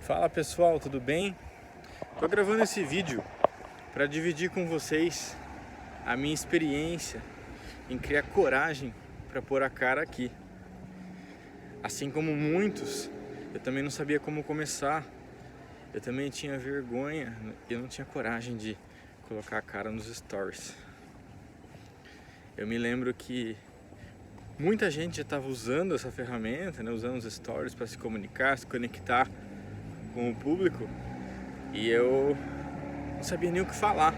Fala pessoal, tudo bem? Tô gravando esse vídeo para dividir com vocês a minha experiência em criar coragem para pôr a cara aqui. Assim como muitos, eu também não sabia como começar. Eu também tinha vergonha, eu não tinha coragem de colocar a cara nos stories. Eu me lembro que muita gente já estava usando essa ferramenta, né, usando os stories para se comunicar, se conectar com o público, e eu não sabia nem o que falar.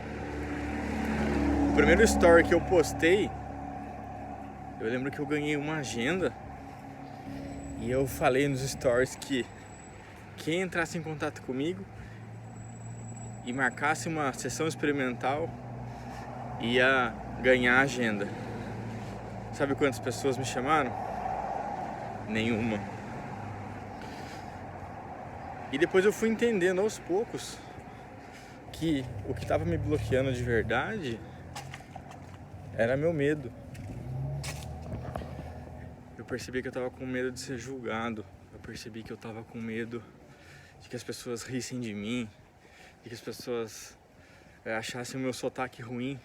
O primeiro story que eu postei, eu lembro que eu ganhei uma agenda e eu falei nos stories que quem entrasse em contato comigo e marcasse uma sessão experimental ia ganhar a agenda. Sabe quantas pessoas me chamaram? Nenhuma. E depois eu fui entendendo aos poucos que o que estava me bloqueando de verdade era meu medo. Eu percebi que eu estava com medo de ser julgado. Eu percebi que eu estava com medo de que as pessoas rissem de mim, de que as pessoas achassem o meu sotaque ruim.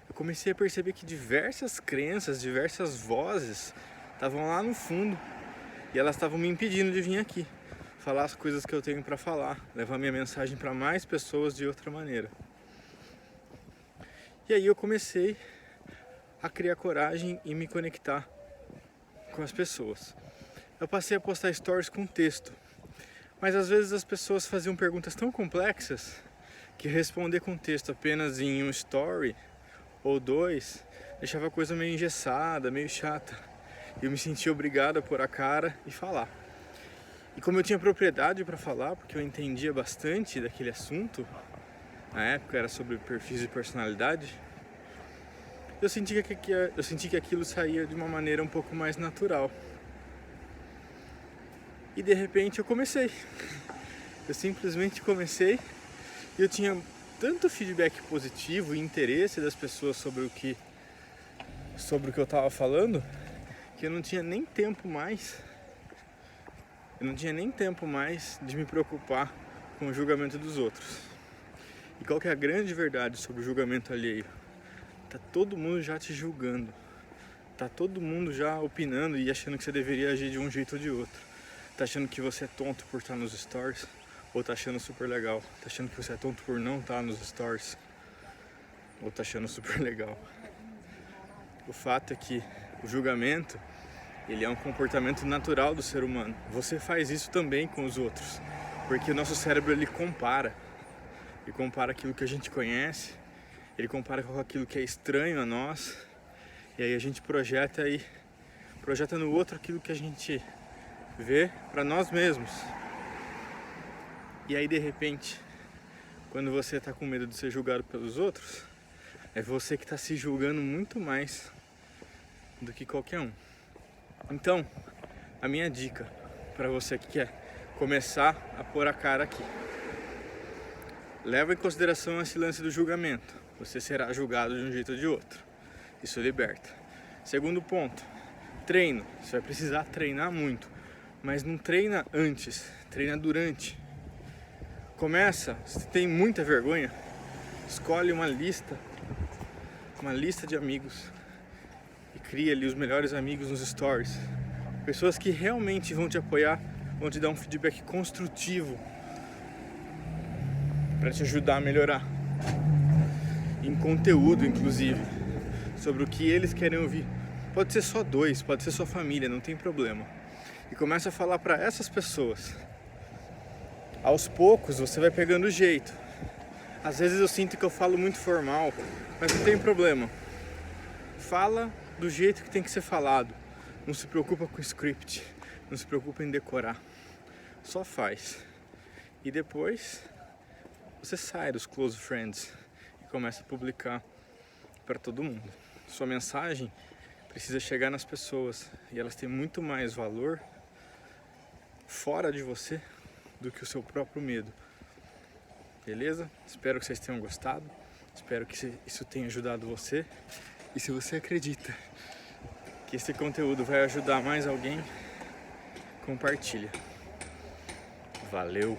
Eu comecei a perceber que diversas crenças, diversas vozes estavam lá no fundo e elas estavam me impedindo de vir aqui falar as coisas que eu tenho para falar, levar minha mensagem para mais pessoas de outra maneira. E aí eu comecei a criar coragem e me conectar com as pessoas. Eu passei a postar stories com texto, mas às vezes as pessoas faziam perguntas tão complexas que responder com texto apenas em um story ou dois deixava a coisa meio engessada, meio chata. Eu me sentia obrigado a pôr a cara e falar. E como eu tinha propriedade para falar, porque eu entendia bastante daquele assunto, na época era sobre perfis de personalidade, eu senti que aquilo saía de uma maneira um pouco mais natural. E de repente eu comecei. Eu simplesmente comecei e eu tinha tanto feedback positivo e interesse das pessoas sobre o que eu estava falando, que eu não tinha nem tempo mais de me preocupar com o julgamento dos outros. E qual que é a grande verdade sobre o julgamento alheio? Tá todo mundo já te julgando. Tá todo mundo já opinando e achando que você deveria agir de um jeito ou de outro. Tá achando que você é tonto por estar nos stories, ou tá achando super legal. Tá achando que você é tonto por não estar nos stories, ou tá achando super legal. O fato é que o julgamento, ele é um comportamento natural do ser humano. Você faz isso também com os outros, porque o nosso cérebro ele compara aquilo que a gente conhece, ele compara com aquilo que é estranho a nós, e aí a gente projeta no outro aquilo que a gente vê para nós mesmos. E aí de repente, quando você está com medo de ser julgado pelos outros, é você que está se julgando muito mais do que qualquer um. Então, a minha dica para você que quer começar a pôr a cara aqui: leva em consideração esse lance do julgamento. Você será julgado de um jeito ou de outro. Isso liberta. Segundo ponto, treino. Você vai precisar treinar muito, mas não treina antes, treina durante. Começa, se tem muita vergonha, escolhe uma lista de amigos e cria ali os melhores amigos nos stories. Pessoas que realmente vão te apoiar, vão te dar um feedback construtivo para te ajudar a melhorar. Em conteúdo, inclusive, sobre o que eles querem ouvir. Pode ser só dois, pode ser sua família, não tem problema. E começa a falar para essas pessoas. Aos poucos você vai pegando o jeito. Às vezes eu sinto que eu falo muito formal, mas não tem problema. Fala do jeito que tem que ser falado. Não se preocupa com script, não se preocupa em decorar. Só faz. E depois você sai dos close friends e começa a publicar para todo mundo. Sua mensagem precisa chegar nas pessoas e elas têm muito mais valor fora de você do que o seu próprio medo. Beleza? Espero que vocês tenham gostado. Espero que isso tenha ajudado você. E se você acredita que esse conteúdo vai ajudar mais alguém, compartilha. Valeu!